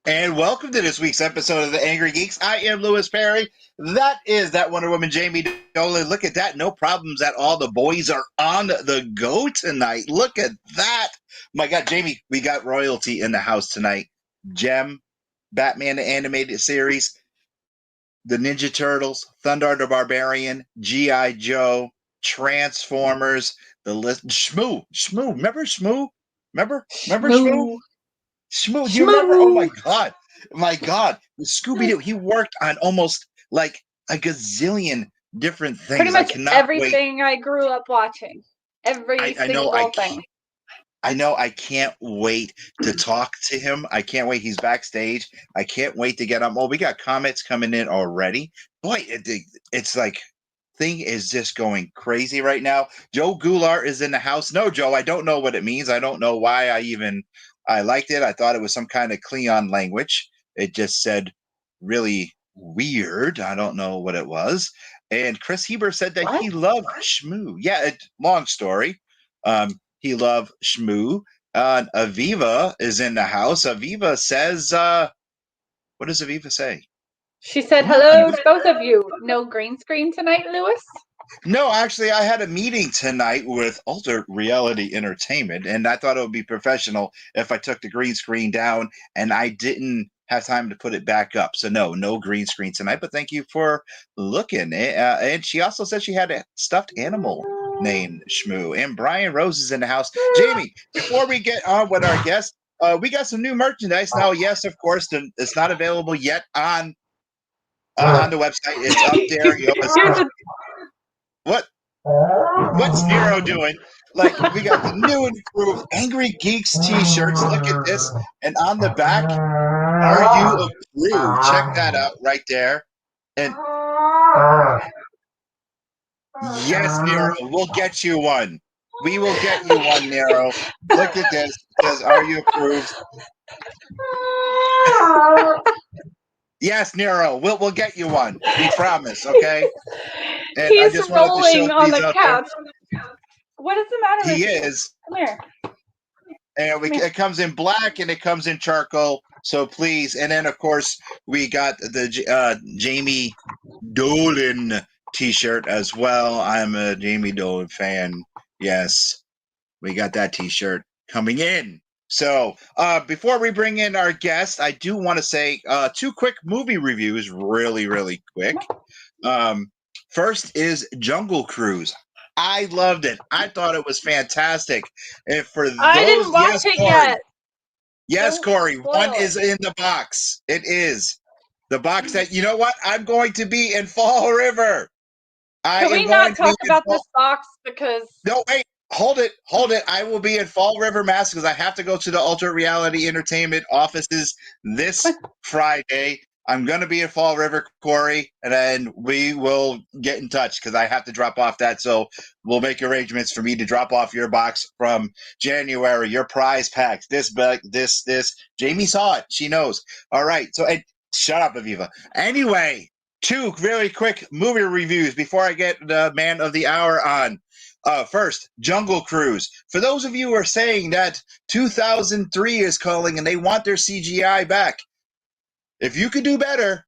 And welcome to this week's episode of the Angry Geeks. I am Louis Perry. That is that Wonder Woman, Jamie Dolan. Look at that. No problems at all. The boys are on the go tonight. Look at that. My God, Jamie, we got royalty in the house tonight. Gem, Batman the Animated Series, the Ninja Turtles, Thundarr the Barbarian, G.I. Joe, Transformers, the list. Shmoo. Remember Shmoo? Remember Shmoo? Shmoo. Shmoo, do you remember? Oh my God, Scooby-Doo. He worked on almost like a gazillion different things. Pretty much I cannot everything I grew up watching. Every I know single thing. I know I can't wait to talk to him. I can't wait. He's backstage. I can't wait to get him. Oh, we got comments coming in already. Boy, it's like thing is just going crazy right now. Joe Goulart is in the house. No, Joe, I don't know what it means. I don't know why I liked it. I thought it was some kind of Klingon language. It just said really weird. I don't know what it was. And Chris Heber said that he loved Shmoo. Yeah, long story. He loved Shmoo. Aviva is in the house. Aviva says, what does Aviva say? She said, hello to both of you. No green screen tonight, Louis? No, actually, I had a meeting tonight with Alter Reality Entertainment, and I thought it would be professional if I took the green screen down, and I didn't have time to put it back up. So no green screen tonight, but thank you for looking. And she also said she had a stuffed animal named Shmoo. And Brian Rose is in the house. Jamie, before we get on with our guest, we got some new merchandise. Now, yes, of course, it's not available yet on the website. It's up there. You know, What's Nero doing? Like, we got the new and improved Angrygeeks t-shirts. Look at this. And on the back, are you approved? Check that out right there. And yes, Nero, we'll get you one. We will get you one, Nero. Look at this. It says, are you approved? Yes, Nero, we'll get you one. We promise, okay? And he's rolling on the couch. What is the matter with you? He is. Come here. And it comes in black and it comes in charcoal. So please. And then, of course, we got the Jamie Dolan t-shirt as well. I'm a Jamie Dolan fan. Yes, we got that t-shirt coming in. So before we bring in our guest, I do want to say two quick movie reviews really, really quick. First is Jungle Cruise. I loved it. I thought it was fantastic. And for those, I didn't watch it yet. Yes, Corey, one is in the box. It is. The box that, you know what? I'm going to be in Fall River. Can we not talk about this box because... No, wait. Hold it. I will be in Fall River, Mass. because I have to go to the Ultra Reality Entertainment offices this Friday. I'm going to be in Fall River, Corey, and then we will get in touch because I have to drop off that. So we'll make arrangements for me to drop off your box from January, your prize packs, this. Jamie saw it. She knows. All right. So shut up, Aviva. Anyway, two really quick movie reviews before I get the man of the hour on. First, Jungle Cruise. For those of you who are saying that 2003 is calling and they want their CGI back, if you could do better,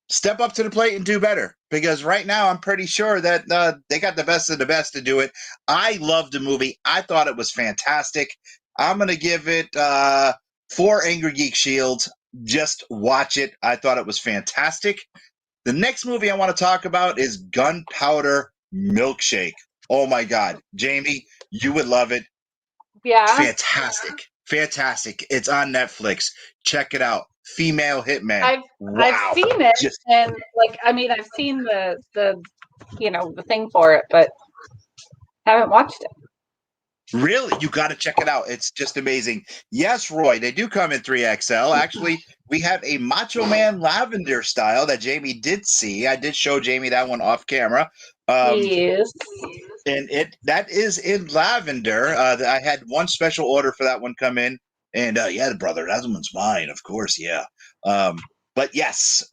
step up to the plate and do better. Because right now, I'm pretty sure that they got the best of the best to do it. I loved the movie. I thought it was fantastic. I'm going to give it 4 Angry Geek Shields. Just watch it. I thought it was fantastic. The next movie I want to talk about is Gunpowder Milkshake. Oh, my God. Jamie, you would love it. Yeah. Fantastic. It's on Netflix. Check it out. Female Hitman. I've seen it, and I've seen the the thing for it, but haven't watched it. Really? You got to check it out. It's just amazing. Yes, Roy, they do come in 3XL. Actually, we have a Macho Man Lavender style that Jamie did see. I did show Jamie that one off camera. Yes. And that is in lavender. I had one special order for that one come in. And yeah, brother, that one's mine, of course, yeah. But yes,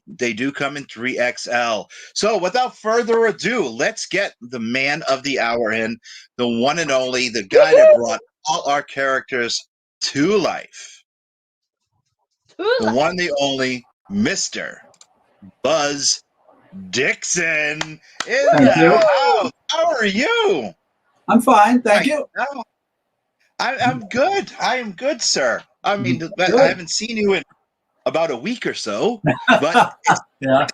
they do come in 3XL. So without further ado, let's get the man of the hour in, the one and only, the guy that brought all our characters to life. the one, the only Mr. Buzz Dixon in Thank you. the house. How are you? I'm fine, thank you. I'm good. I am good, sir. I mean, Good. I haven't seen you in about a week or so, but Yeah.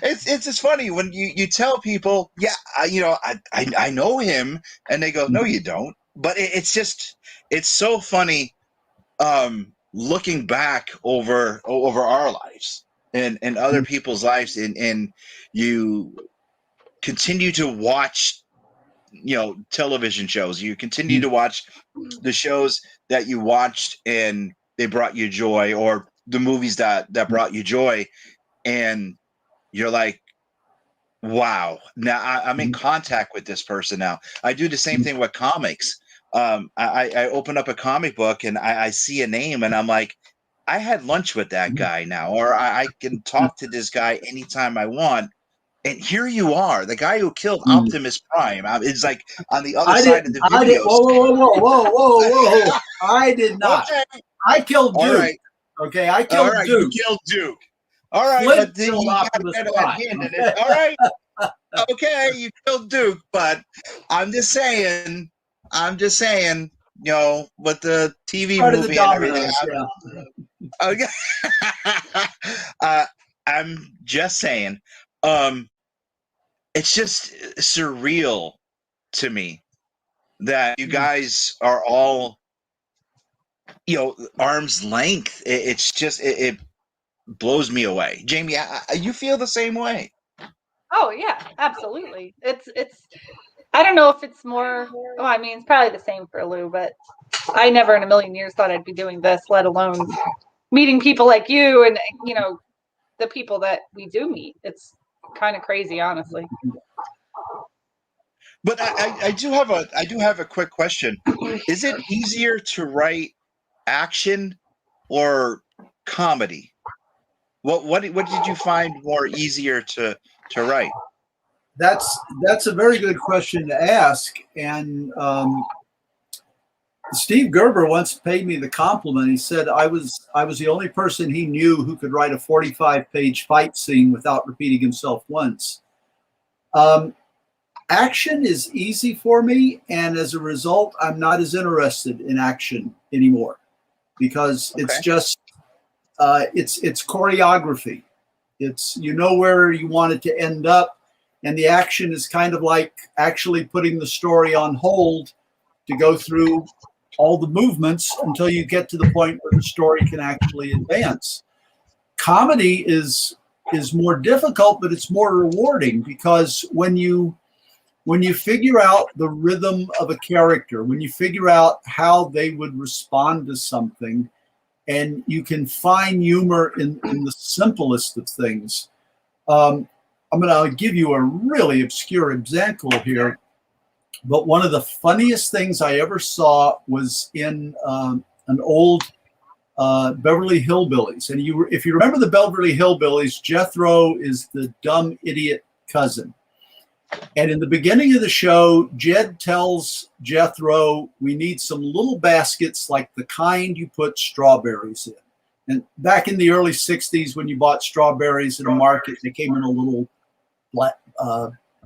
it's just funny when you tell people, yeah, I know him, and they go, no, you don't. But it's so funny, looking back over our lives and other people's lives, and you continue to watch, television shows. You continue to watch the shows that you watched and they brought you joy, or the movies that brought you joy, and you're like, wow, now I'm in contact with this person now. I do the same thing with comics. I open up a comic book and I see a name and I'm like, I had lunch with that guy now, or I can talk to this guy anytime I want. And here you are, the guy who killed Optimus Prime. It's like on the other side of the video. Whoa. I did not. Okay. I killed Duke. All right. Okay, I killed Duke. You killed Duke. All right, Flint but then killed you got Optimus rid of Prime. that hand in it. All right. Okay, you killed Duke, but I'm just saying, with the TV Part of movie the and everything. dominoes, Okay. I'm just saying, it's just surreal to me that you guys are all, arm's length. It's just it blows me away. Jamie, you feel the same way? Oh yeah, absolutely. It's I don't know if it's more, well, I mean, it's probably the same for Lou, but I never in a million years thought I'd be doing this, let alone meeting people like you and, the people that we do meet. It's kind of crazy, honestly. But I do have a quick question. Is it easier to write action or comedy? What did you find more easier to write? That's a very good question to ask. And Steve Gerber once paid me the compliment. He said I was the only person he knew who could write a 45-page fight scene without repeating himself once. Action is easy for me, and as a result, I'm not as interested in action anymore because it's just it's choreography. It's where you want it to end up, and the action is kind of like actually putting the story on hold to go through all the movements until you get to the point where the story can actually advance. Comedy is more difficult, but it's more rewarding because when you figure out the rhythm of a character, when you figure out how they would respond to something, and you can find humor in the simplest of things. I'm going to give you a really obscure example here, but one of the funniest things I ever saw was in an old Beverly Hillbillies. And if you remember the Beverly Hillbillies, Jethro is the dumb idiot cousin. And in the beginning of the show, Jed tells Jethro, we need some little baskets like the kind you put strawberries in. And back in the early 60s, when you bought strawberries at a market, they came in a little black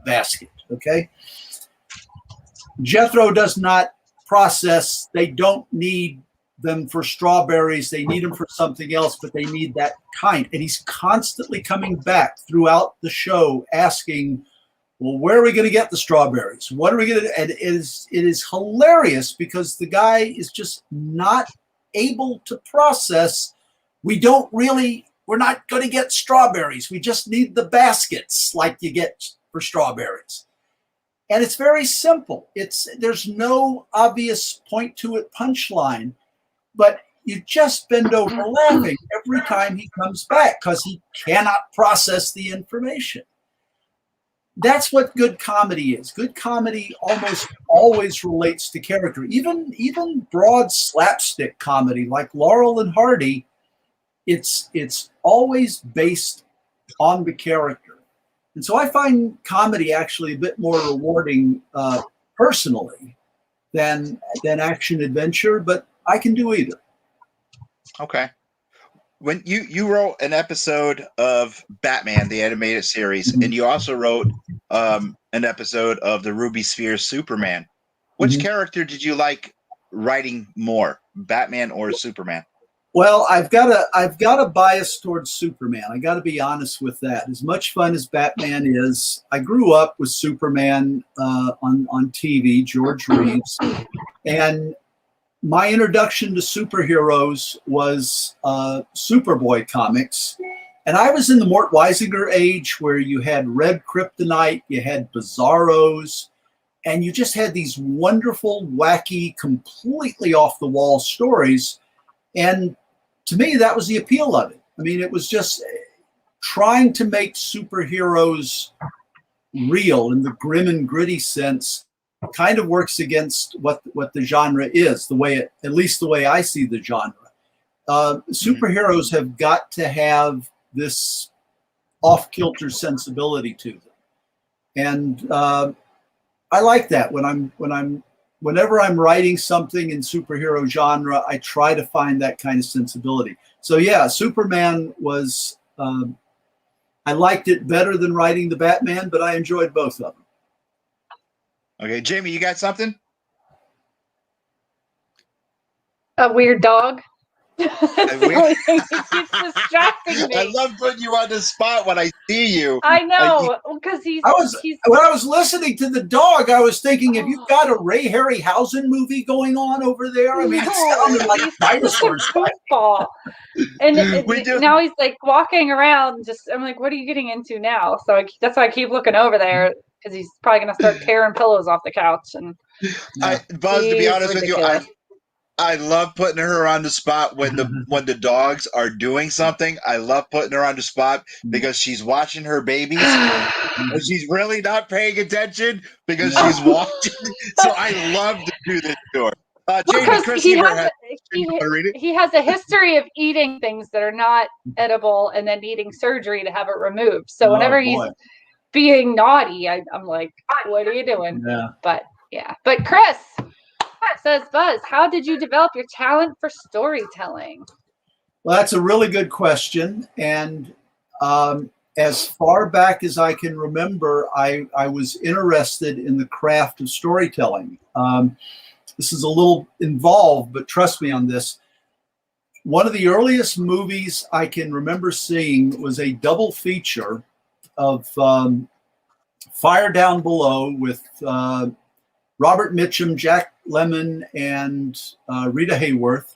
basket, okay? Jethro does not process. They don't need them for strawberries. They need them for something else, but they need that kind. And he's constantly coming back throughout the show asking, well, where are we going to get the strawberries? What are we going to do? And it is hilarious because the guy is just not able to process. We're not going to get strawberries. We just need the baskets like you get for strawberries. And it's very simple. There's no obvious point to it punchline, but you just bend over laughing every time he comes back because he cannot process the information. That's what good comedy is. Good comedy almost always relates to character. Even broad slapstick comedy like Laurel and Hardy, it's always based on the character. And so I find comedy actually a bit more rewarding personally than action adventure, but I can do either. Okay. when you wrote an episode of Batman the animated series, and you also wrote an episode of the Ruby Sphere Superman. Which character did you like writing more, Batman or Superman? Well, I've got a bias towards Superman. I got to be honest with that. As much fun as Batman is, I grew up with Superman on TV, George Reeves, and my introduction to superheroes was Superboy comics. And I was in the Mort Weisinger age where you had Red Kryptonite, you had Bizarros, and you just had these wonderful, wacky, completely off the wall stories. And to me, that was the appeal of it. I mean, it was just trying to make superheroes real in the grim and gritty sense. Kind of works against what the genre is, the way at least the way I see the genre. Superheroes have got to have this off-kilter sensibility to them, and I like that. Whenever I'm writing something in superhero genre, I try to find that kind of sensibility. So yeah, Superman was. I liked it better than writing the Batman, but I enjoyed both of them. Okay, Jamie, you got something? A weird dog. A That's the only thing that keeps distracting me. I love putting you on the spot when I see you. I know, because when I was listening to the dog, I was thinking, have you got a Ray Harryhausen movie going on over there? I mean, it sounded like dinosaurs. Football. And now he's like walking around. I'm like, what are you getting into now? So that's why I keep looking over there, because he's probably gonna start tearing pillows off the couch. And Buzz, to be honest with you, I love putting her on the spot when the dogs are doing something. I love putting her on the spot because she's watching her babies and she's really not paying attention because she's watching. So I love to do this to her. Jamie, Chris he has a history of eating things that are not edible and then needing surgery to have it removed. So whenever he's being naughty, I'm like, what are you doing? Yeah. But Chris says, Buzz, how did you develop your talent for storytelling? Well, that's a really good question. And as far back as I can remember, I was interested in the craft of storytelling. This is a little involved, but trust me on this. One of the earliest movies I can remember seeing was a double feature of Fire Down Below with Robert Mitchum, Jack Lemmon, and Rita Hayworth,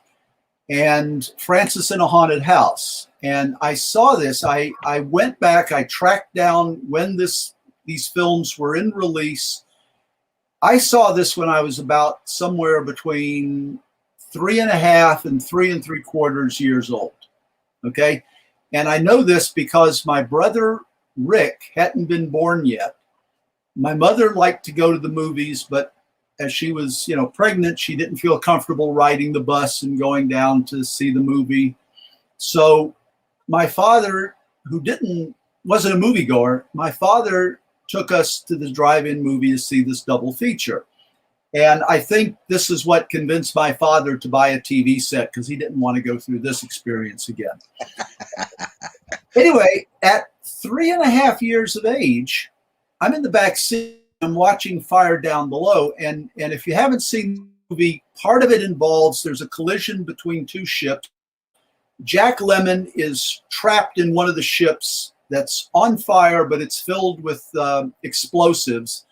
and Francis in a Haunted House. And I saw this. I went back. I tracked down when these films were in release. I saw this when I was about somewhere between 3.5 and 3 3/4 years old. Okay. And I know this because my brother Rick hadn't been born yet. My mother liked to go to the movies, but as she was, pregnant, she didn't feel comfortable riding the bus and going down to see the movie. So my father, who wasn't a moviegoer, my father took us to the drive-in movie to see this double feature. And I think this is what convinced my father to buy a TV set, because he didn't want to go through this experience again. Anyway, at 3.5 years of age, I'm in the back seat. I'm watching Fire Down Below. And if you haven't seen the movie, part of it involves there's a collision between two ships. Jack Lemmon is trapped in one of the ships that's on fire, but it's filled with explosives.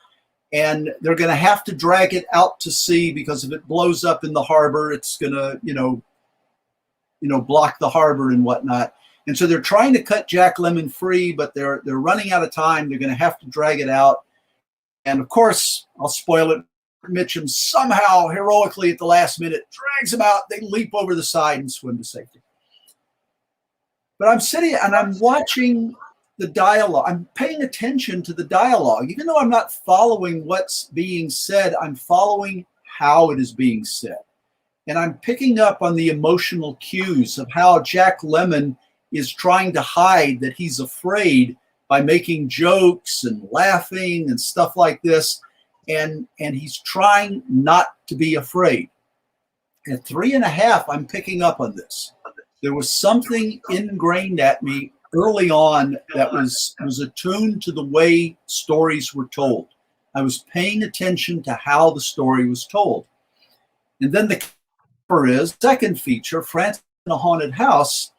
And they're going to have to drag it out to sea, because if it blows up in the harbor, it's going to, block the harbor and whatnot. And so they're trying to cut Jack Lemmon free, but they're running out of time. They're going to have to drag it out. And of course, I'll spoil it. Mitchum somehow heroically at the last minute drags him out. They leap over the side and swim to safety. But I'm sitting and I'm watching the dialogue. I'm paying attention to the dialogue. Even though I'm not following what's being said, I'm following how it is being said. And I'm picking up on the emotional cues of how Jack Lemmon is trying to hide that he's afraid by making jokes and laughing and stuff like this. And he's trying not to be afraid. At 3.5, I'm picking up on this. There was something ingrained at me early on that was attuned to the way stories were told. I was paying attention to how the story was told. And then the cover is second feature, Francis in a Haunted House.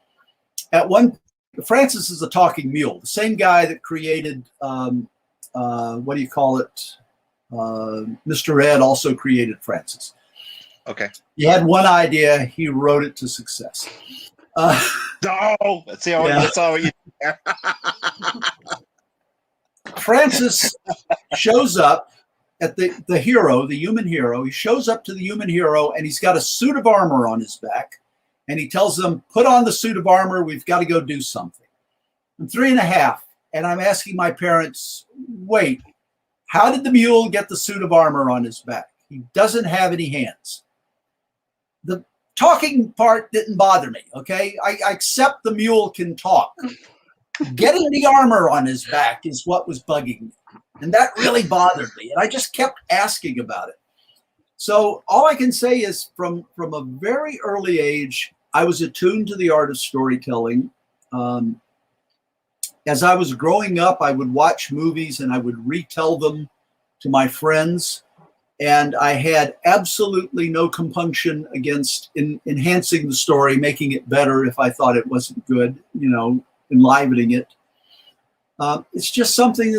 At one, Francis is a talking mule, the same guy that created what do you call it? Mr. Ed also created Francis. Okay. He had one idea, he wrote it to success. No, that's all you. Francis shows up at the hero, the human hero. He shows up to the human hero, and he's got a suit of armor on his back. And he tells them, put on the suit of armor. We've got to go do something. I'm 3.5, and I'm asking my parents, wait, how did the mule get the suit of armor on his back? He doesn't have any hands. The talking part didn't bother me, okay? I accept the mule can talk. Getting the armor on his back is what was bugging me. And that really bothered me. And I just kept asking about it. So all I can say is from a very early age, I was attuned to the art of storytelling. As I was growing up, I would watch movies and I would retell them to my friends. And I had absolutely no compunction against enhancing the story, making it better if I thought it wasn't good, enlivening it. It's just something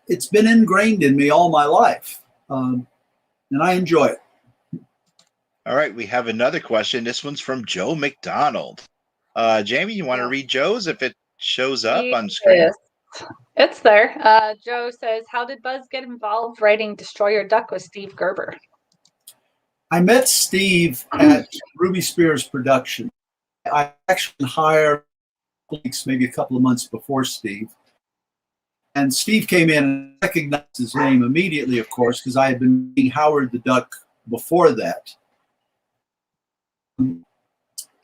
it's been ingrained in me all my life. And I enjoy it. All right, we have another question. This one's from Joe McDonald. Jamie, you want to read Joe's if it shows up on screen? Yes. It's there. Joe says, how did Buzz get involved writing Destroyer Duck with Steve Gerber? I met Steve at Ruby Spears production. I actually hired weeks, maybe a couple of months before Steve. And Steve came in and recognized his name immediately, of course, because I had been meeting Howard the Duck before that.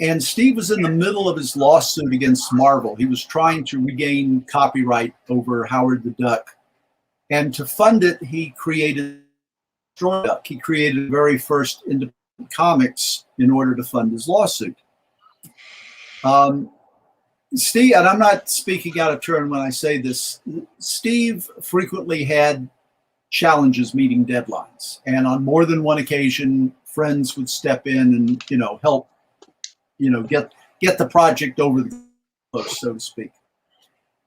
And Steve was in the middle of his lawsuit against Marvel. He was trying to regain copyright over Howard the Duck. And to fund it, he created Destroyer Duck. He created the very first independent comics in order to fund his lawsuit. Steve, and I'm not speaking out of turn when I say this, Steve frequently had challenges meeting deadlines. And on more than one occasion, friends would step in and, help, get the project over the post, so to speak.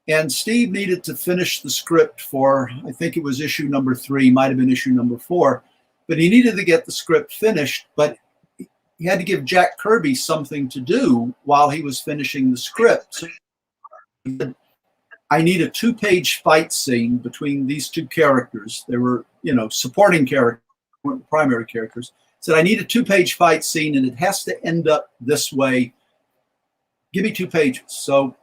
And Steve needed to finish the script for, I think it was issue number 3, might have been issue number 4, but he needed to get the script finished, but he had to give Jack Kirby something to do while he was finishing the script. So he said, I need a 2-page fight scene between these two characters. They were, supporting characters, primary characters. Said, I need a 2-page fight scene and it has to end up this way. Give me 2 pages. So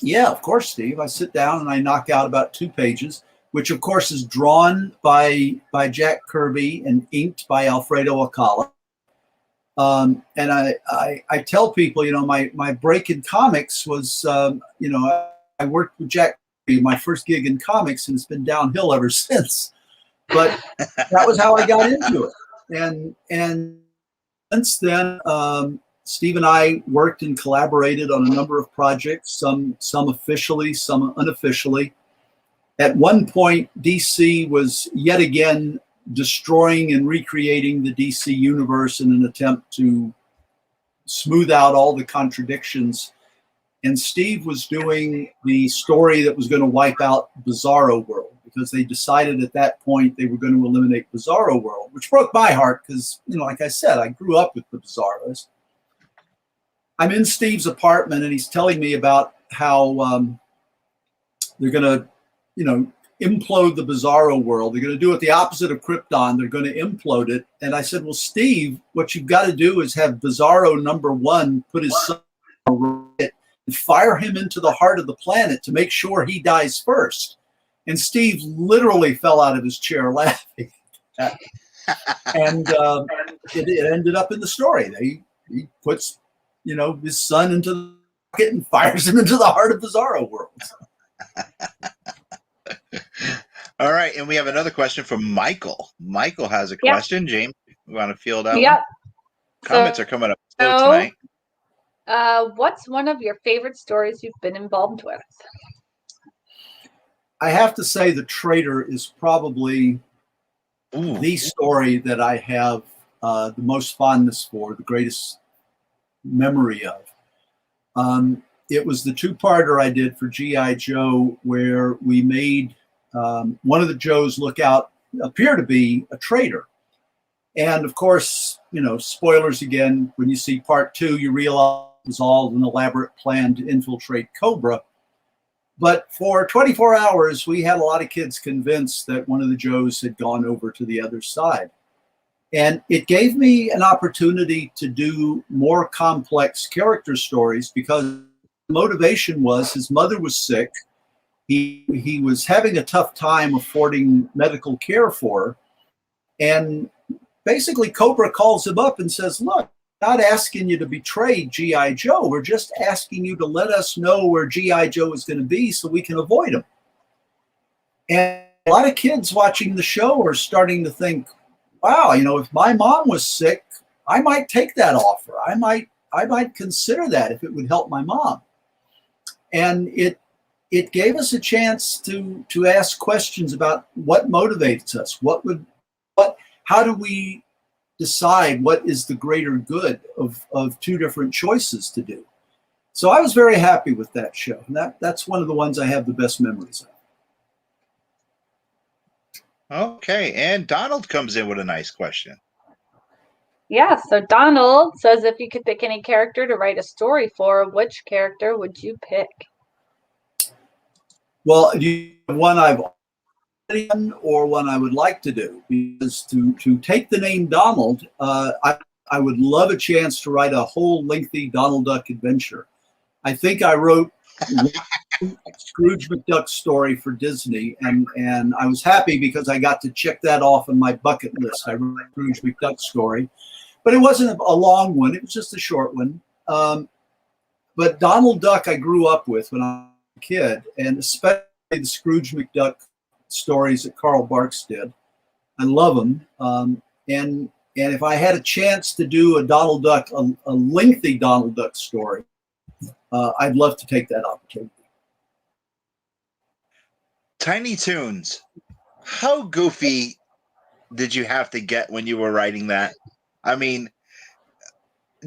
yeah, of course, Steve, I sit down and I knock out about 2 pages, which of course is drawn by Jack Kirby and inked by Alfredo Alcala. And I tell people, my break in comics was, I worked with Jack Kirby, my first gig in comics, and it's been downhill ever since. But that was how I got into it. And since then, Steve and I worked and collaborated on a number of projects, some officially, some unofficially. At one point, DC was yet again destroying and recreating the DC universe in an attempt to smooth out all the contradictions. And Steve was doing the story that was going to wipe out Bizarro World, because they decided at that point they were going to eliminate Bizarro World, which broke my heart because, like I said, I grew up with the Bizarros. I'm in Steve's apartment and he's telling me about how they're going to, implode the Bizarro World. They're going to do it the opposite of Krypton. They're going to implode it. And I said, well, Steve, what you've got to do is have Bizarro #1 put his son on it and fire him into the heart of the planet to make sure he dies first. And Steve literally fell out of his chair laughing. And it ended up in the story. He puts, his son into the rocket and fires him into the heart of Bizarro World. All right, and we have another question from Michael. Michael has a question. James, you want to field out? Yep. Comments are coming up slow tonight. What's one of your favorite stories you've been involved with? I have to say The Traitor is probably the story that I have the most fondness for, the greatest memory of. It was the two-parter I did for G.I. Joe, where we made one of the Joes appear to be a traitor. And of course, spoilers again, when you see part 2, you realize it was all an elaborate plan to infiltrate Cobra. But for 24 hours, we had a lot of kids convinced that one of the Joes had gone over to the other side. And it gave me an opportunity to do more complex character stories, because the motivation was his mother was sick. He was having a tough time affording medical care for her. And basically, Cobra calls him up and says, look, we're not asking you to betray G.I. Joe. We're just asking you to let us know where G.I. Joe is going to be so we can avoid him. And a lot of kids watching the show are starting to think, wow, if my mom was sick, I might take that offer. I might consider that if it would help my mom. And it gave us a chance to ask questions about what motivates us. How do we decide what is the greater good of two different choices to do? So I was very happy with that show. And that's one of the ones I have the best memories of. Okay, and Donald comes in with a nice question. Yeah, so Donald says, if you could pick any character to write a story for, which character would you pick? Well, one I've already done or one I would like to do, because to take the name Donald, I would love a chance to write a whole lengthy Donald Duck adventure. I think I wrote Scrooge McDuck story for Disney, and I was happy because I got to check that off on my bucket list. I wrote a Scrooge McDuck story, but it wasn't a long one. It was just a short one. But Donald Duck I grew up with when I was a kid, and especially the Scrooge McDuck stories that Carl Barks did. I love them. And if I had a chance to do a Donald Duck, a lengthy Donald Duck story, I'd love to take that opportunity. Tiny Toons, how goofy did you have to get when you were writing that? I mean,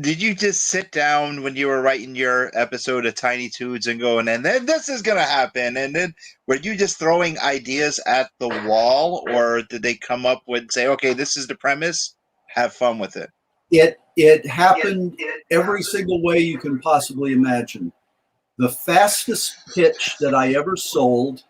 did you just sit down when you were writing your episode of Tiny Toons and going, and then this is going to happen? And then were you just throwing ideas at the wall, or did they come up with, say, okay, this is the premise, have fun with it? It happened every single way you can possibly imagine. The fastest pitch that I ever sold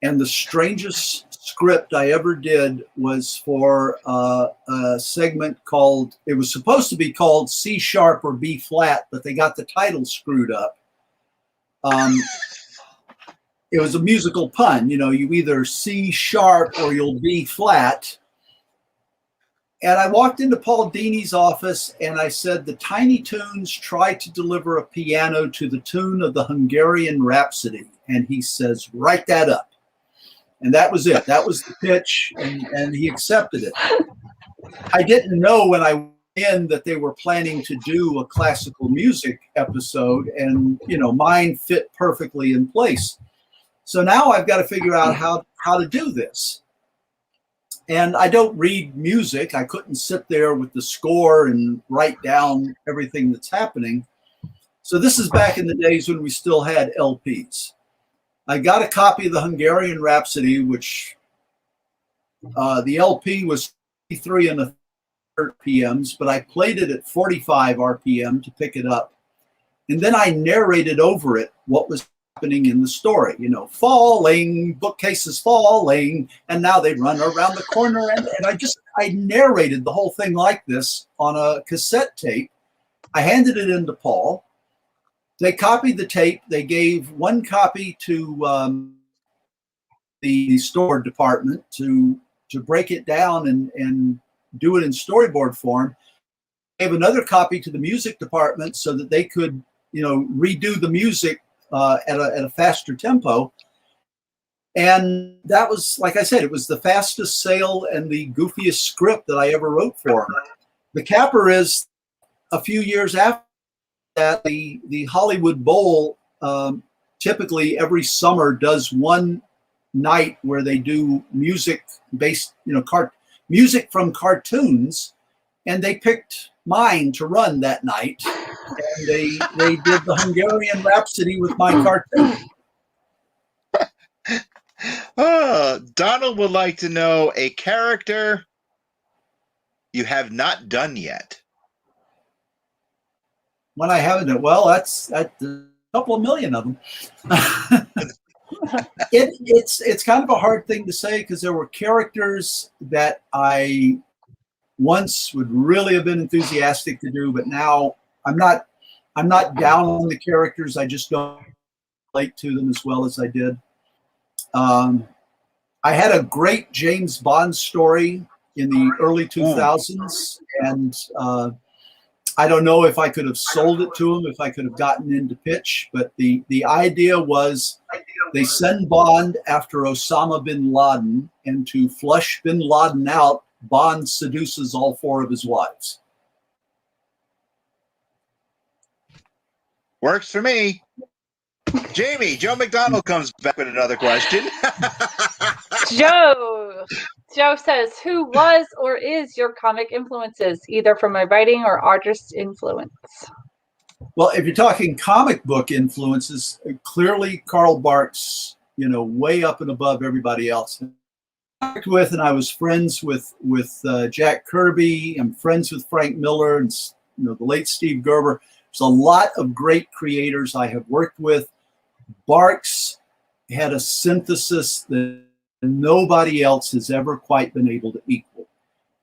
and the strangest script I ever did was for a segment called, it was supposed to be called C sharp or B flat, but they got the title screwed up. It was a musical pun, you either C sharp or you'll B flat. And I walked into Paul Dini's office and I said, the Tiny Toons try to deliver a piano to the tune of the Hungarian Rhapsody. And he says, write that up. And that was it. That was the pitch, and he accepted it. I didn't know when I went in that they were planning to do a classical music episode, and mine fit perfectly in place. So now I've got to figure out how to do this. And I don't read music. I couldn't sit there with the score and write down everything that's happening. So this is back in the days when we still had LPs. I got a copy of the Hungarian Rhapsody, which the LP was 3 and a third RPMs, but I played it at 45 RPM to pick it up. And then I narrated over it what was happening in the story. Falling, bookcases falling, and now they run around the corner. And I narrated the whole thing like this on a cassette tape. I handed it in to Paul. They copied the tape. They gave one copy to the store department to break it down and do it in storyboard form. They gave another copy to the music department so that they could, redo the music at a faster tempo. And that was, like I said, it was the fastest sale and the goofiest script that I ever wrote for them. The capper is a few years after that the Hollywood Bowl typically every summer does one night where they do music based, music from cartoons, and they picked mine to run that night, and they did the Hungarian Rhapsody with my cartoon. Donald would like to know a character you have not done yet. When I haven't done, well, that's a couple of million of them. It's kind of a hard thing to say because there were characters that I once would really have been enthusiastic to do, but now I'm not down on the characters. I just don't relate to them as well as I did. I had a great James Bond story in the early 2000s, and I don't know if I could have sold it to him, if I could have gotten into pitch, but the idea was they send Bond after Osama bin Laden, and to flush bin Laden out, Bond seduces all 4 of his wives. Works for me. Jamie, Joe McDonald comes back with another question. Joe says, who was or is your comic influences, either from my writing or artist influence? Well, if you're talking comic book influences, clearly Karl Barks, way up and above everybody else. I worked with, and I was friends with Jack Kirby. I'm friends with Frank Miller and the late Steve Gerber. There's a lot of great creators I have worked with. Barks had a synthesis that nobody else has ever quite been able to equal.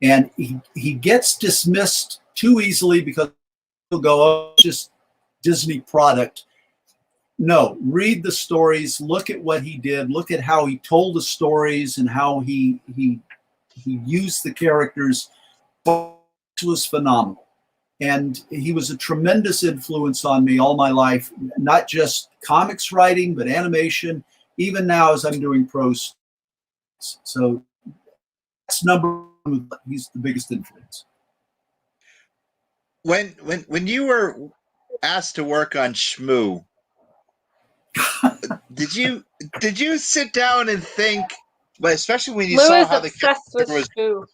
And he gets dismissed too easily because he'll go, oh, just Disney product. No, read the stories, look at what he did, look at how he told the stories and how he used the characters. It was phenomenal. And he was a tremendous influence on me all my life, not just comics writing, but animation, even now as I'm doing prose. So that's number one. He's the biggest influence. When you were asked to work on Shmoo, did you sit down and think, well, especially when you saw how the character was Shmoo.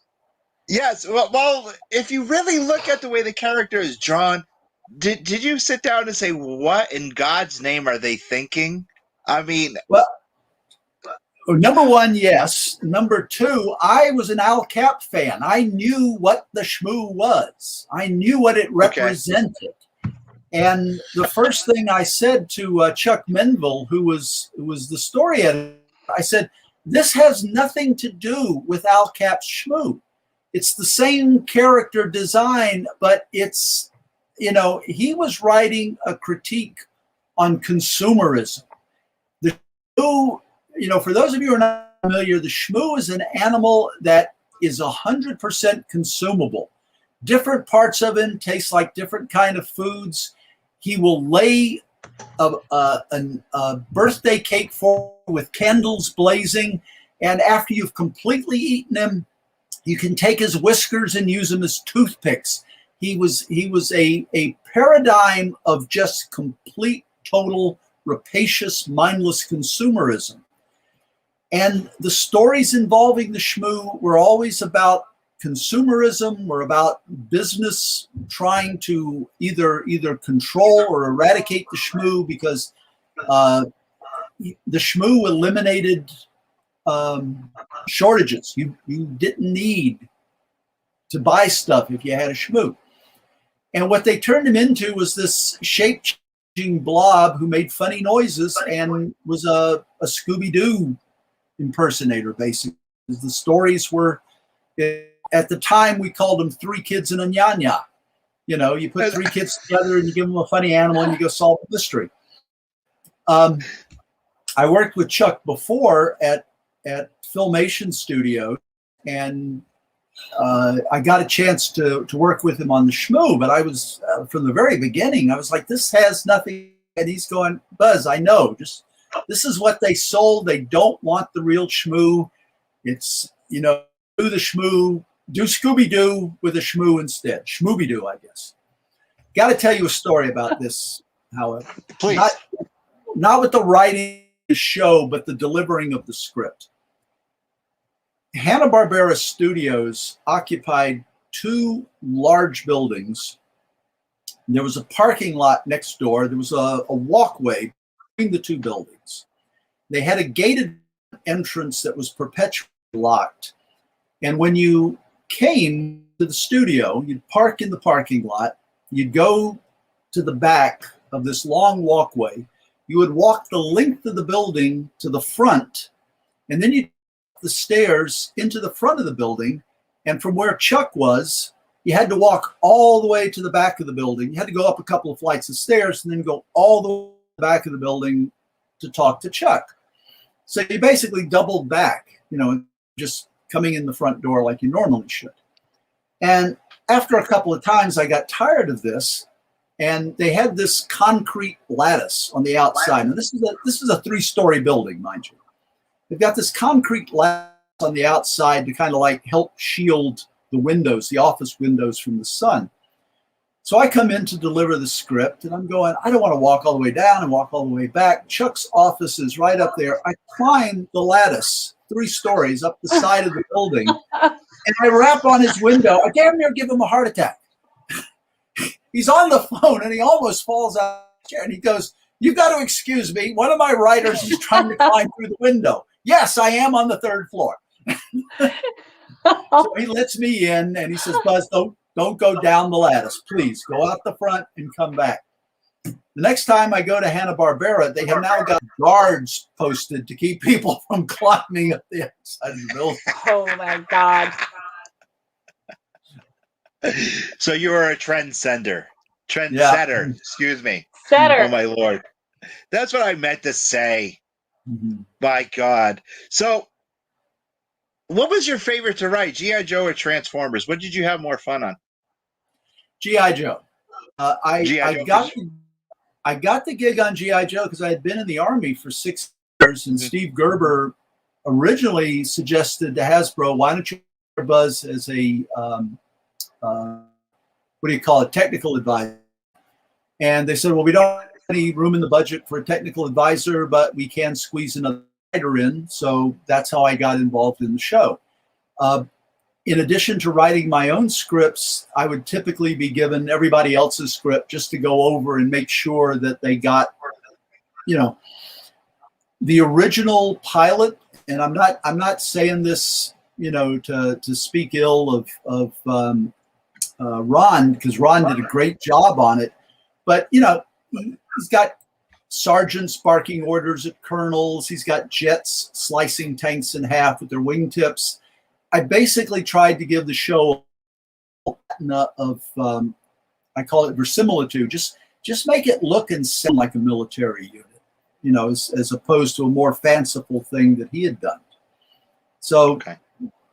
Yes, well, if you really look at the way the character is drawn, did you sit down and say, what in God's name are they thinking? I mean, well, number one, yes. Number two, I was an Al Cap fan. I knew what the Shmoo was. I knew what it represented. Okay. And the first thing I said to Chuck Menville, who was the story editor, I said, this has nothing to do with Al Cap's Shmoo. It's the same character design, but it's, he was writing a critique on consumerism. The Shmoo, for those of you who are not familiar, the Shmoo is an animal that is 100% consumable. Different parts of him taste like different kind of foods. He will lay a birthday cake for with candles blazing, and after you've completely eaten him, you can take his whiskers and use them as toothpicks. He was a paradigm of just complete, total, rapacious, mindless consumerism. And the stories involving the Shmoo were always about consumerism, were about business trying to either control or eradicate the Shmoo, because the Shmoo eliminated shortages. You didn't need to buy stuff if you had a Shmoo. And what they turned him into was this shape-changing blob who made funny noises and was a Scooby-Doo impersonator, basically. The stories were, at the time, we called them Three Kids and a Nya-Nya. You put 3 kids together and you give them a funny animal and you go solve a mystery. I worked with Chuck before at Filmation Studios, and I got a chance to work with him on the Shmoo, but I was, from the very beginning, I was like, this has nothing, and he's going, Buzz, I know, this is what they sold. They don't want the real Shmoo. It's, do the Shmoo, do Scooby-Doo with a Shmoo instead. Shmooby-Doo, I guess. Got to tell you a story about this, however. Please. Not with the writing of the show, but the delivering of the script. Hanna-Barbera Studios occupied 2 large buildings. There was a parking lot next door. There was a walkway between the 2 buildings. They had a gated entrance that was perpetually locked. And when you came to the studio, you'd park in the parking lot. You'd go to the back of this long walkway. You would walk the length of the building to the front, and then you'd the stairs into the front of the building, and from where Chuck was, you had to walk all the way to the back of the building. You had to go up a couple of flights of stairs and then go all the way to the back of the building to talk to Chuck. So you basically doubled back, just coming in the front door like you normally should. And after a couple of times, I got tired of this, and they had this concrete lattice on the outside. And this is a 3-story building, mind you. They've got this concrete lattice on the outside to kind of like help shield the windows, the office windows, from the sun. So I come in to deliver the script, and I'm going, I don't want to walk all the way down and walk all the way back. Chuck's office is right up there. I climb the lattice 3 stories up the side of the building, and I rap on his window. I damn near give him a heart attack. He's on the phone, and he almost falls out of the chair, and he goes, "You've got to excuse me. One of my writers is trying to climb through the window." Yes, I am on the 3rd floor. So he lets me in, and he says, "Buzz, don't go down the lattice. Please go out the front and come back." The next time I go to Hanna-Barbera, they have now got guards posted to keep people from climbing up the outside of the building. Oh my God. So you are a trendsetter. Yeah. Excuse me. Setter. Oh my Lord. That's what I meant to say. Mm-hmm. My God. So what was your favorite to write, G.I. Joe or Transformers? What did you have more fun on? G.I. Joe. G.I. I got the gig on G.I. Joe because I had been in the Army for 6 years, and Steve Gerber originally suggested to Hasbro, why don't you hire Buzz as a, technical advisor? And they said, well, we don't have any room in the budget for a technical advisor, but we can squeeze another writer in. So that's how I got involved in the show. In addition to writing my own scripts, I would typically be given everybody else's script just to go over and make sure that they got, the original pilot. And I'm not saying this, to speak ill of Ron, because Ron did a great job on it. But he's got sergeants barking orders at colonels. He's got jets slicing tanks in half with their wingtips. I basically tried to give the show of I call it verisimilitude. Just make it look and sound like a military unit, as opposed to a more fanciful thing that he had done. So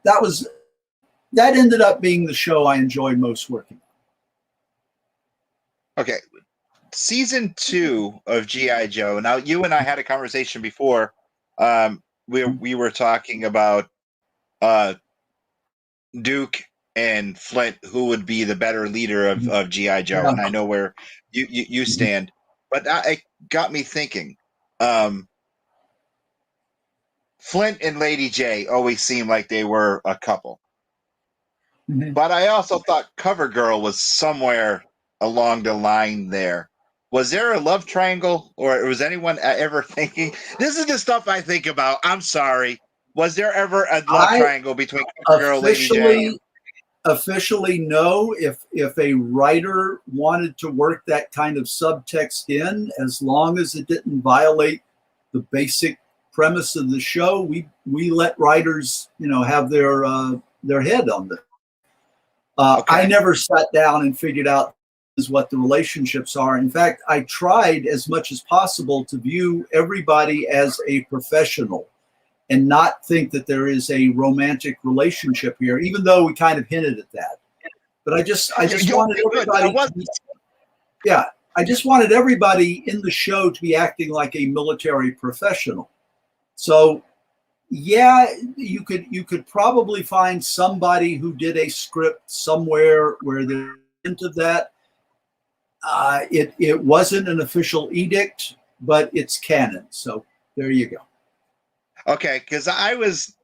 that ended up being the show I enjoyed most working on. Okay. Season 2 of G.I. Joe. Now, you and I had a conversation before. We were talking about Duke and Flint, who would be the better leader of G.I. Joe. Yeah. And I know where you stand. But it got me thinking. Flint and Lady J always seemed like they were a couple. Mm-hmm. But I also thought Cover Girl was somewhere along the line there. Was there a love triangle, or was anyone ever thinking? This is the stuff I think about. I'm sorry. Was there ever a love triangle between Cover Girl and Lady J? Officially, no. If a writer wanted to work that kind of subtext in, as long as it didn't violate the basic premise of the show, we let writers, have their head on it. I never sat down and figured out is what the relationships are. In fact, I tried as much as possible to view everybody as a professional and not think that there is a romantic relationship here, even though we kind of hinted at that. But I just wanted everybody. I just wanted everybody in the show to be acting like a military professional. So, yeah, you could probably find somebody who did a script somewhere where they're into that. It wasn't an official edict, but it's canon. So there you go. Okay, because I was,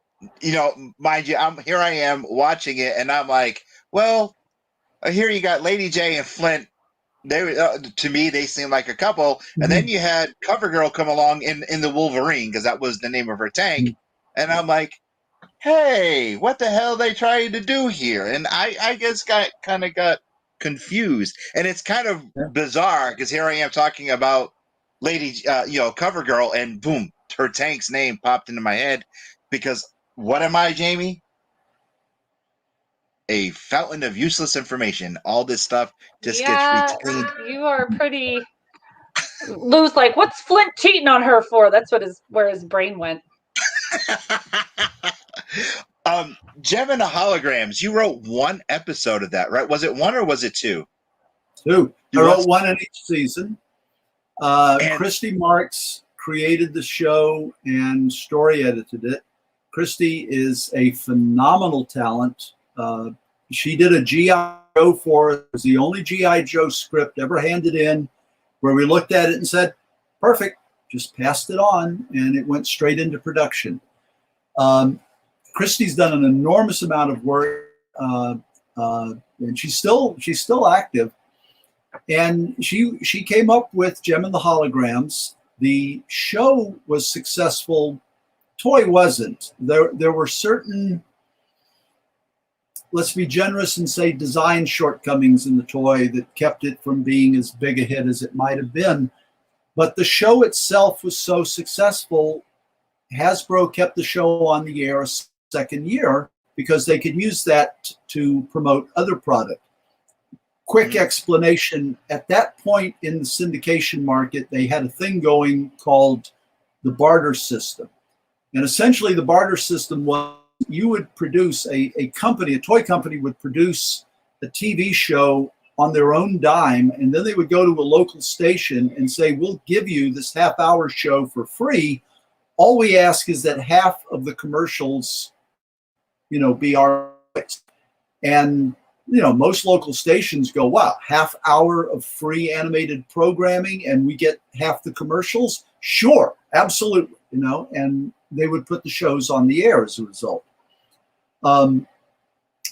mind you, here I am watching it, and I'm like, well, here you got Lady J and Flint. They to me, they seem like a couple. Mm-hmm. And then you had CoverGirl come along in the Wolverine, because that was the name of her tank. Mm-hmm. And I'm like, hey, what the hell are they trying to do here? And I guess got confused. And it's kind of bizarre, because here I am talking about Lady, CoverGirl, and boom, her tank's name popped into my head. Because what am I, Jamie? A fountain of useless information. All this stuff just gets retained. You are pretty loose. Like, what's Flint cheating on her for? That's where his brain went. Gem and the Holograms. You wrote one episode of that, right? Was it one or was it two? Two. I wrote one in each season. Christy Marks created the show and story edited it. Christy is a phenomenal talent. She did a G.I. Joe for us. It was the only G.I. Joe script ever handed in where we looked at it and said, perfect, just passed it on, and it went straight into production. Christy's done an enormous amount of work, and she's still active. And she came up with Gem and the Holograms. The show was successful. Toy wasn't. There were certain, let's be generous and say, design shortcomings in the toy that kept it from being as big a hit as it might have been. But the show itself was so successful, Hasbro kept the show on the air a second year because they could use that to promote other product. Quick explanation, at that point in the syndication market, they had a thing going called the barter system. And essentially the barter system was you would produce a toy company would produce a TV show on their own dime, and then they would go to a local station and say, we'll give you this half-hour show for free. All we ask is that half of the commercials, be our rights. And, most local stations go, wow, half hour of free animated programming and we get half the commercials? Sure, absolutely, and they would put the shows on the air as a result.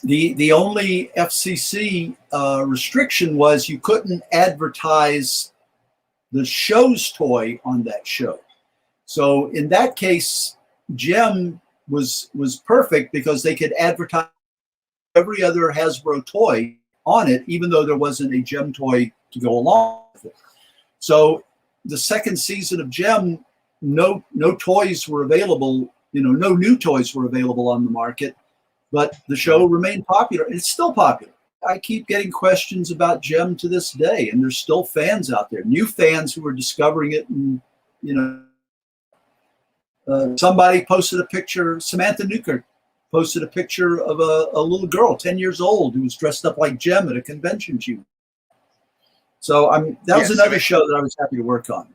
The only FCC restriction was you couldn't advertise the show's toy on that show. So in that case, Gem was perfect because they could advertise every other Hasbro toy on it, even though there wasn't a Gem toy to go along with it. So the second season of Gem, no toys were available, no new toys were available on the market, but the show remained popular. It's still popular. I keep getting questions about Gem to this day, and there's still fans out there, new fans who are discovering it. And, somebody posted a picture, Samantha Newkirk posted a picture of a little girl, 10 years old, who was dressed up like Gem at a convention. So that was another show that I was happy to work on.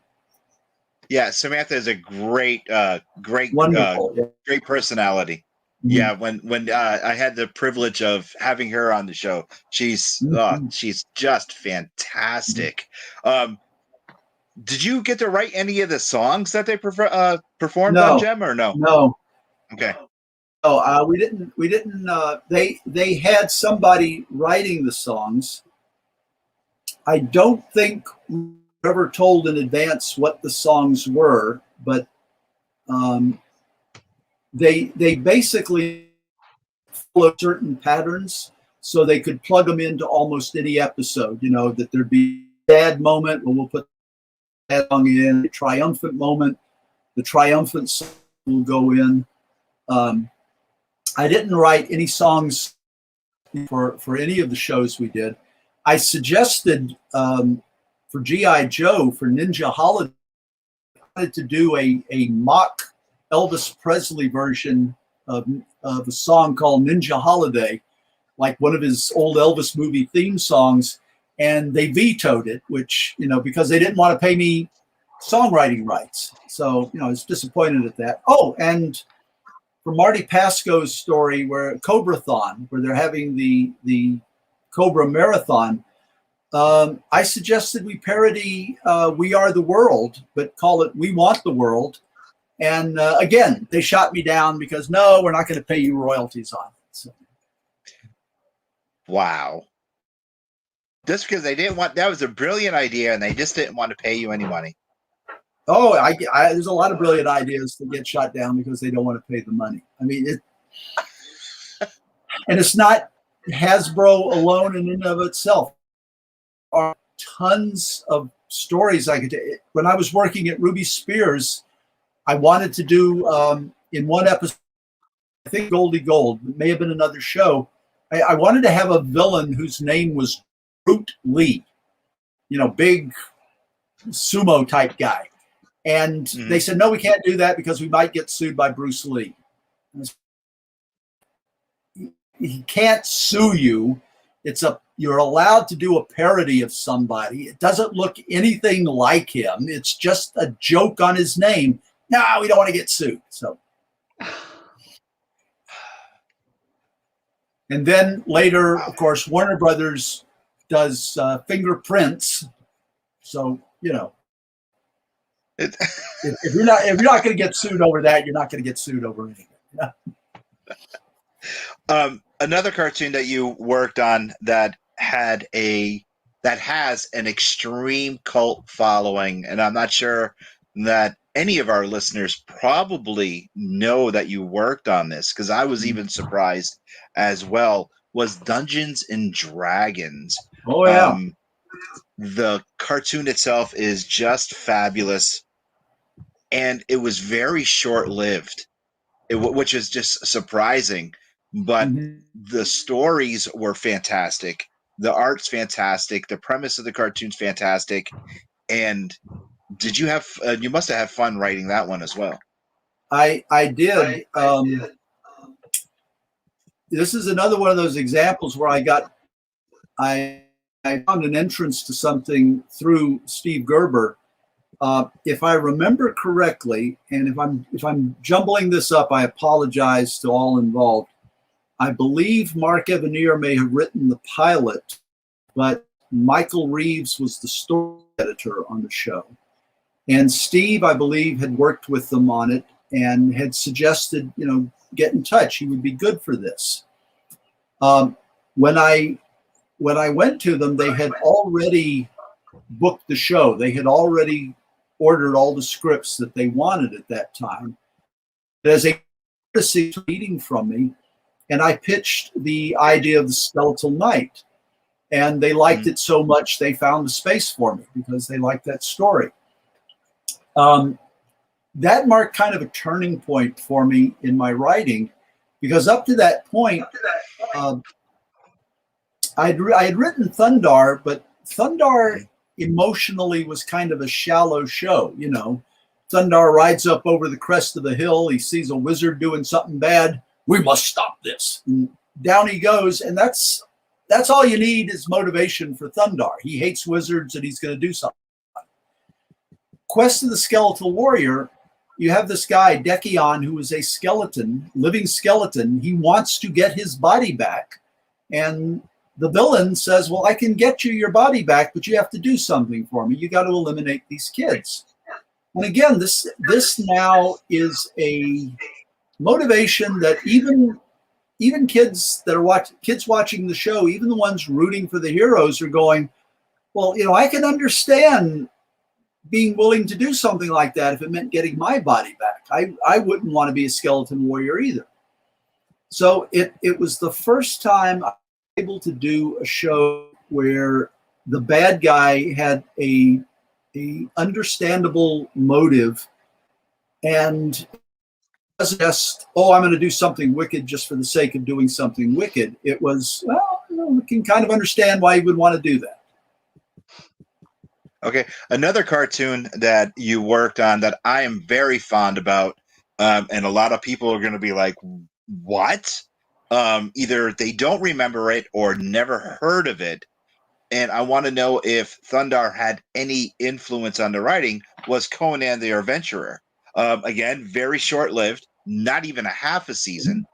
Yeah, Samantha is a great Wonderful, great personality. Mm-hmm. Yeah, when I had the privilege of having her on the show, she's just fantastic. Mm-hmm. Did you get to write any of the songs that they performed on Gem or no? No. Okay. Oh, we didn't. They had somebody writing the songs. I don't think we were ever told in advance what the songs were, but they basically followed certain patterns so they could plug them into almost any episode. That there'd be a sad moment, well, we'll put that song in. A triumphant moment, the triumphant song will go in. I didn't write any songs for any of the shows we did. I suggested for G.I. Joe, for Ninja Holiday, I wanted to do a mock Elvis Presley version of a song called Ninja Holiday, like one of his old Elvis movie theme songs, and they vetoed it, which, because they didn't want to pay me songwriting rights. So, I was disappointed at that. Oh, and for Marty Pasco's story, where Cobrathon, where they're having the Cobra Marathon, I suggested we parody We Are the World, but call it We Want the World. And again, they shot me down because, no, we're not going to pay you royalties on it. So. Wow. Just because they didn't want, that was a brilliant idea, and they just didn't want to pay you any money. Oh, there's a lot of brilliant ideas that get shot down because they don't want to pay the money. I mean, and it's not Hasbro alone in and of itself. There are tons of stories I could do. When I was working at Ruby Spears, I wanted to do in one episode, I think Goldie Gold, it may have been another show. I wanted to have a villain whose name was Brute Lee, big sumo type guy. And they said, no, we can't do that because we might get sued by Bruce Lee. He can't sue you. You're allowed to do a parody of somebody. It doesn't look anything like him. It's just a joke on his name. No, we don't want to get sued. So, and then later, of course, Warner Brothers does fingerprints. So, if you're not going to get sued over that, you're not going to get sued over anything. Another cartoon that you worked on that has an extreme cult following, and I'm not sure that any of our listeners probably know that you worked on this, because I was even surprised as well, was Dungeons and Dragons. Oh, yeah. The cartoon itself is just fabulous, and it was very short-lived, which is just surprising. But the stories were fantastic. The art's fantastic. The premise of the cartoon's fantastic. And did you have? You must have had fun writing that one as well. I did. This is another one of those examples where I found an entrance to something through Steve Gerber. If I remember correctly, and if I'm jumbling this up, I apologize to all involved. I believe Mark Evanier may have written the pilot, but Michael Reeves was the story editor on the show. And Steve, I believe, had worked with them on it and had suggested, get in touch. He would be good for this. When I went to them, they had already booked the show. They had already ordered all the scripts that they wanted at that time. As a courtesy meeting from me, and I pitched the idea of the Skeletal Knight. And they liked it so much, they found the space for me because they liked that story. That marked kind of a turning point for me in my writing, because up to that point, I had written Thundarr, but Thundarr emotionally was kind of a shallow show. Thundarr rides up over the crest of the hill. He sees a wizard doing something bad. We must stop this. And down he goes, and that's all you need is motivation for Thundarr. He hates wizards, and he's going to do something. Quest of the Skeletal Warrior, you have this guy, Decion, who is a skeleton, living skeleton. He wants to get his body back. And the villain says, well, I can get you your body back, but you have to do something for me. You got to eliminate these kids. And again, this now is a motivation that even kids that are kids watching the show, even the ones rooting for the heroes, are going, well, I can understand being willing to do something like that if it meant getting my body back. I wouldn't want to be a skeleton warrior either. So it was the first time I was able to do a show where the bad guy had a understandable motive, and wasn't just, I'm going to do something wicked just for the sake of doing something wicked. It was, we can kind of understand why you would want to do that. Okay, another cartoon that you worked on that I am very fond about, and a lot of people are going to be like, what? Either they don't remember it or never heard of it. And I want to know if Thundarr had any influence on the writing, was Conan the Adventurer. Again, very short-lived, not even a half a season.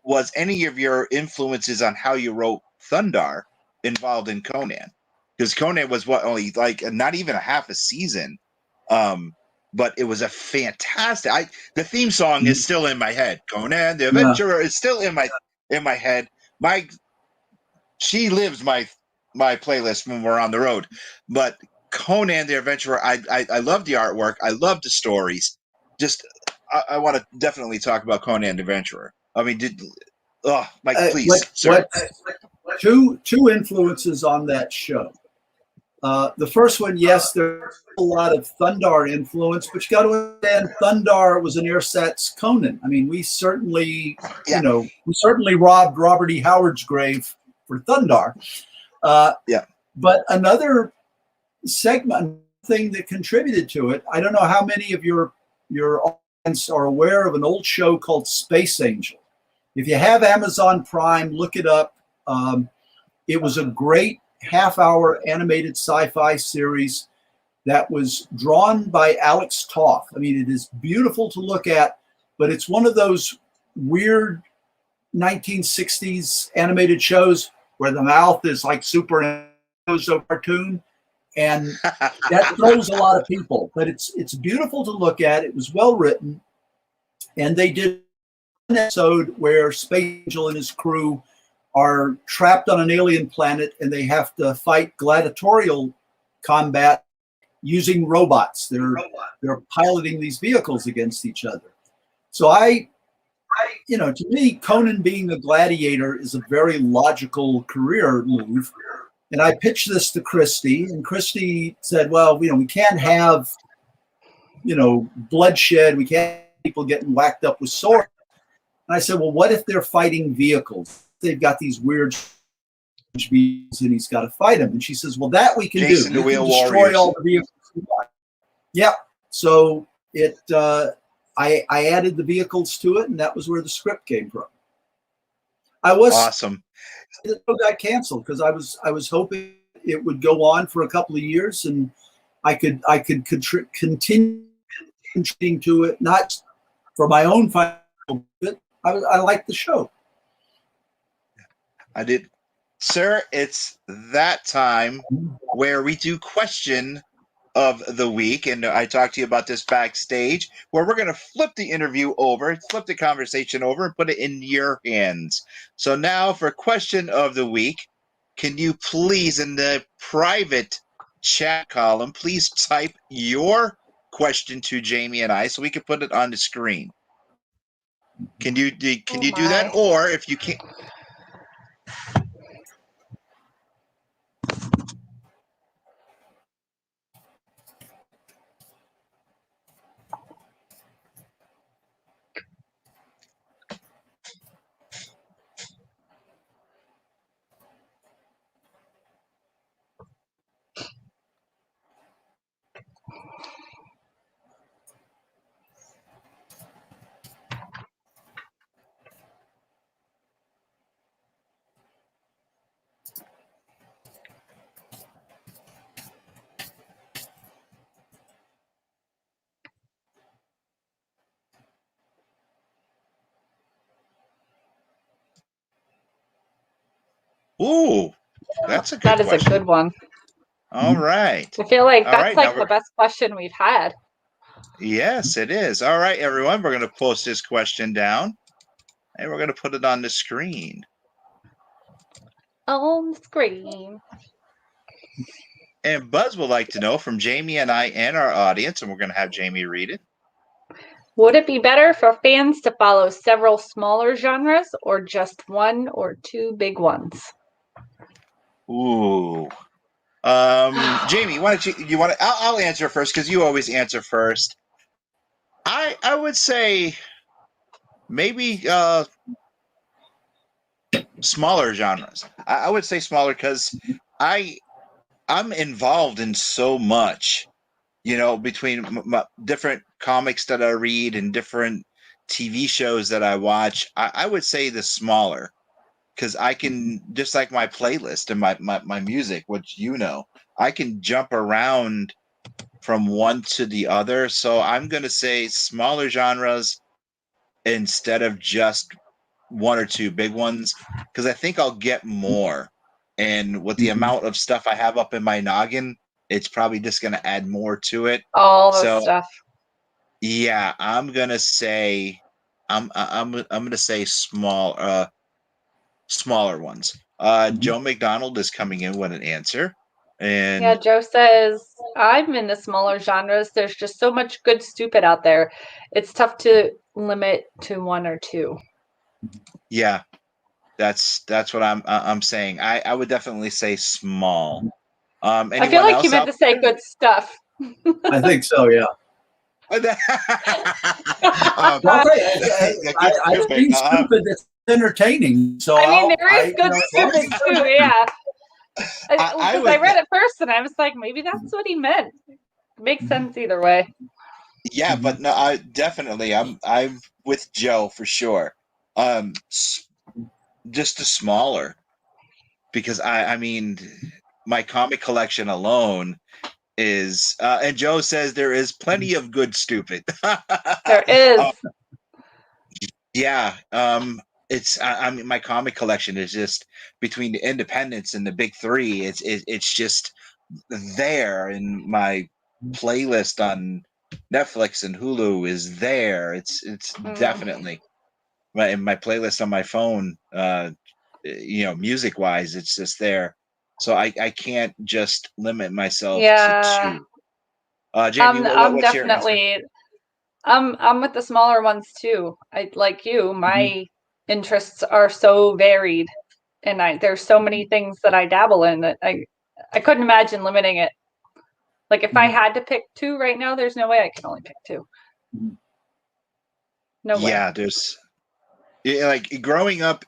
Was any of your influences on how you wrote Thundarr involved in Conan? because Conan was only like not even a half a season. But it was a fantastic. The theme song is still in my head. Conan the Adventurer is still in my head. She lives my playlist when we're on the road. But Conan the Adventurer, I love the artwork. I love the stories. Just I want to definitely talk about Conan the Adventurer. I mean, please, sir. Two influences on that show. The first one, yes, there's a lot of Thundarr influence, but you got to understand, Thundarr was an ersatz Conan. I mean, we certainly robbed Robert E. Howard's grave for Thundarr. But another thing that contributed to it, I don't know how many of your audience are aware of an old show called Space Angel. If you have Amazon Prime, look it up. It was a great half-hour animated sci-fi series that was drawn by Alex Toth. I mean, it is beautiful to look at, but it's one of those weird 1960s animated shows where the mouth is like super cartoon, and that throws a lot of people. But it's beautiful to look at. It was well written, and they did an episode where Space Angel and his crew are trapped on an alien planet, and they have to fight gladiatorial combat using robots. They're piloting these vehicles against each other. So to me, Conan being a gladiator is a very logical career move. And I pitched this to Christy, and Christy said, well, we can't have, bloodshed. We can't have people getting whacked up with swords. And I said, well, what if they're fighting vehicles? They've got these weird beings and he's got to fight them. And she says, well, that we can Jason do. the We can Wheel destroy Warriors. all the vehicles we want. Yeah. So I added the vehicles to it, and that was where the script came from. Awesome. It got canceled because I was hoping it would go on for a couple of years, and I could continue contributing to it, not for my own financial benefit. I like the show. I did. Sir, it's that time where we do question of the week. And I talked to you about this backstage, where we're going to flip the interview over, flip the conversation over, and put it in your hands. So now for question of the week, can you please, in the private chat column, please type your question to Jamie and I so we can put it on the screen? Can you do that? Or if you can't... Ooh, that's a good That is question. a good one. All right. I feel like that's right, like the best question we've had. Yes, it is. All right, everyone. We're going to post this question down, and we're going to put it on the screen. On the screen. And Buzz would like to know from Jamie and I and our audience, and we're going to have Jamie read it. Would it be better for fans to follow several smaller genres or just one or two big ones? Ooh. Jamie, why don't you want to? I'll answer first because you always answer first. I would say maybe smaller genres. I would say smaller because I'm involved in so much, between different comics that I read and different TV shows that I watch. I would say the smaller, because I can, just like my playlist and my music, which I can jump around from one to the other. So I'm going to say smaller genres instead of just one or two big ones, because I think I'll get more And with the amount of stuff I have up in my noggin, it's probably just going to add more to it. All the stuff. Yeah, I'm gonna say, I'm gonna say smaller ones. Joe McDonald is coming in with an answer, and yeah, Joe says I'm in the smaller genres. There's just so much good stupid out there. It's tough to limit to one or two. Yeah, that's what I'm saying. I would definitely say small. I feel like you meant to say good stuff. I think so. Yeah. I've seen stupid that's entertaining. So I mean, there is good stupid too. Yeah. I read it first and I was like, maybe that's what he meant. Makes sense either way. Yeah, but no, I'm with Joe for sure. Just a smaller, because I mean, my comic collection alone is, and Joe says there is plenty of good stupid. There is. Yeah. It's, I mean, my comic collection is just between the independents and the big three. It's just there, and my playlist on Netflix and Hulu is there. It's definitely my playlist on my phone. Music wise, it's just there. So I can't just limit myself to two. Jamie, I'm what's your answer? I'm with the smaller ones too. I like you. My interests are so varied, and there's so many things that I dabble in that I couldn't imagine limiting it. Like if I had to pick two right now, there's no way I can only pick two. No way. Yeah, there's like growing up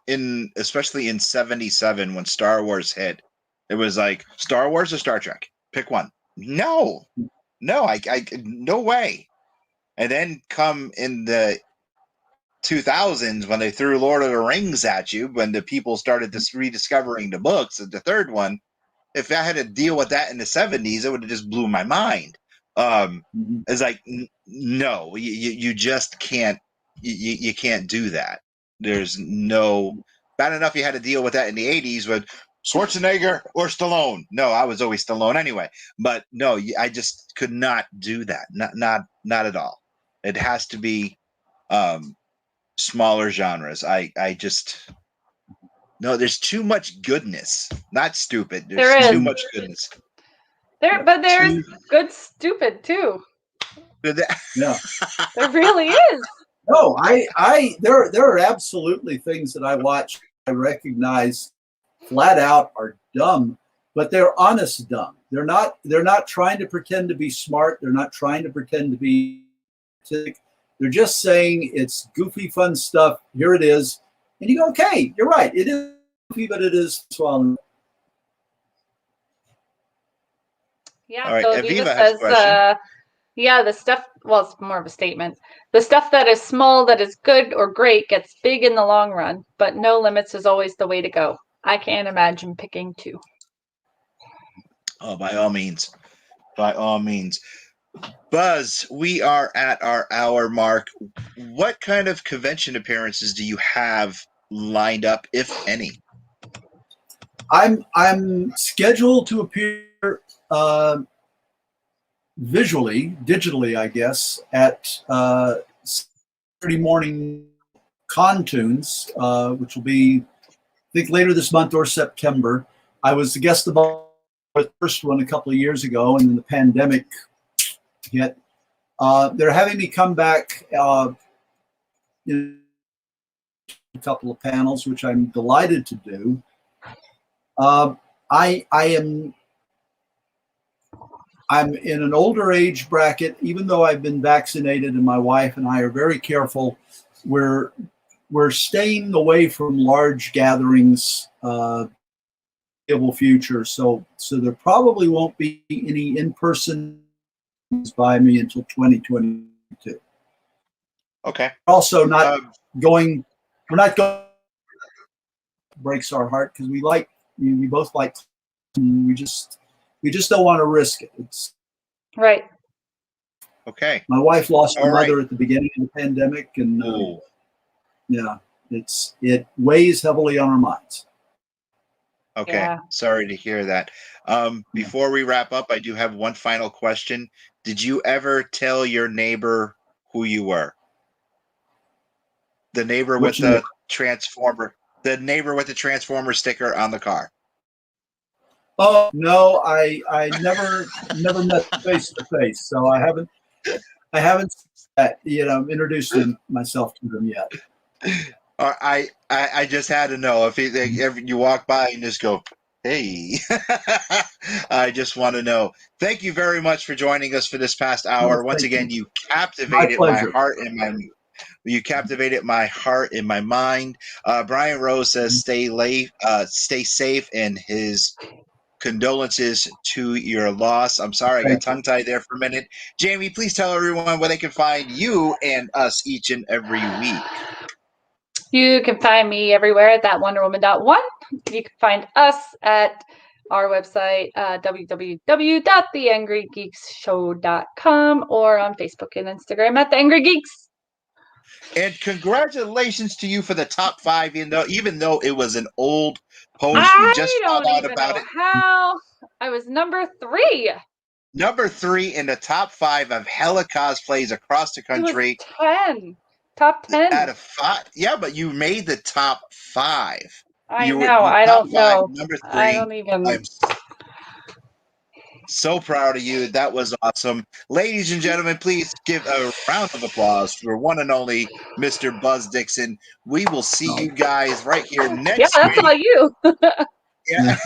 especially in '77 when Star Wars hit, it was like Star Wars or Star Trek. Pick one. No, I no way. And then come in the 2000s when they threw Lord of the Rings at you, when the people started rediscovering the books, the third one. If I had to deal with that in the 70s, it would have just blew my mind. It's like, no, you just can't, you can't do that. There's no, bad enough you had to deal with that in the 80s with Schwarzenegger or Stallone. No, I was always Stallone anyway. But no, I just could not do that. Not at all. It has to be smaller genres. I just, no, there's too much goodness. Not stupid. There's too much goodness. But there's good stupid too. Yeah. There really is. No, there are absolutely things that I watch I recognize flat out are dumb, but they're honest dumb. They're not trying to pretend to be smart. They're not trying to pretend to be sick. They're just saying it's goofy, fun stuff. Here it is. And you go, okay, you're right. It is goofy, but it is swallowing. Yeah, right. So Aviva says, the stuff, well, it's more of a statement. The stuff that is small, that is good or great, gets big in the long run, but no limits is always the way to go. I can't imagine picking two. Oh, by all means. By all means. Buzz, we are at our hour mark. What kind of convention appearances do you have lined up, if any? I'm scheduled to appear digitally, I guess, at Saturday morning Contunes, which will be, I think, later this month or September. I was the guest of the first one a couple of years ago, and then the pandemic hit. They're having me come back in a couple of panels, which I'm delighted to do. I'm in an older age bracket, even though I've been vaccinated, and my wife and I are very careful. We're staying away from large gatherings future. So there probably won't be any in-person by me until 2022. Okay. Also not going, we're not going, breaks our heart because we both like, we just don't want to risk it. It's right. Okay. My wife lost her mother at the beginning of the pandemic, and yeah, it weighs heavily on our minds. Okay. Yeah. Sorry to hear that. Before we wrap up, I do have one final question. Did you ever tell your neighbor who you were? The neighbor with the transformer. The neighbor with the transformer sticker on the car. Oh no, I never met face to face, so I haven't introduced myself to them yet. I just had to know if you walk by and just go, hey. I just want to know. Thank you very much for joining us for this past hour. Once again, you captivated my heart and my. You captivated my heart and my mind. Brian Rose says, stay safe, and his condolences to your loss. I'm sorry, I got tongue-tied there for a minute. Jamie, please tell everyone where they can find you and us each and every week. You can find me everywhere at thatwonderwoman.1. You can find us at our website, www.theangrygeeksshow.com, or on Facebook and Instagram at The Angry Geeks. And congratulations to you for the top 5, even though it was an old post. We just found out about it. How I was number 3. Number 3 in the top 5 of hella cosplays across the country. It was 10. Top 10 out of 5. Yeah, but you made the top 5. I know. I don't know. Number 3. I don't even. I'm so proud of you. That was awesome. Ladies and gentlemen, please give a round of applause for one and only Mr. Buzz Dixon. We will see you guys right here next week. Yeah, that's all you. Yeah.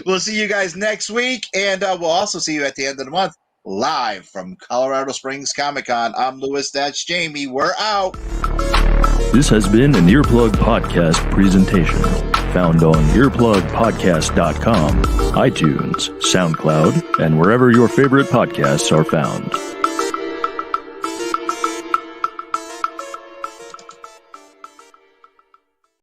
We'll see you guys next week, and we'll also see you at the end of the month, live from Colorado Springs Comic-Con. I'm Louis, that's Jamie. We're out. This has been an Earplug Podcast presentation, found on earplugpodcast.com, iTunes, SoundCloud, and wherever your favorite podcasts are found.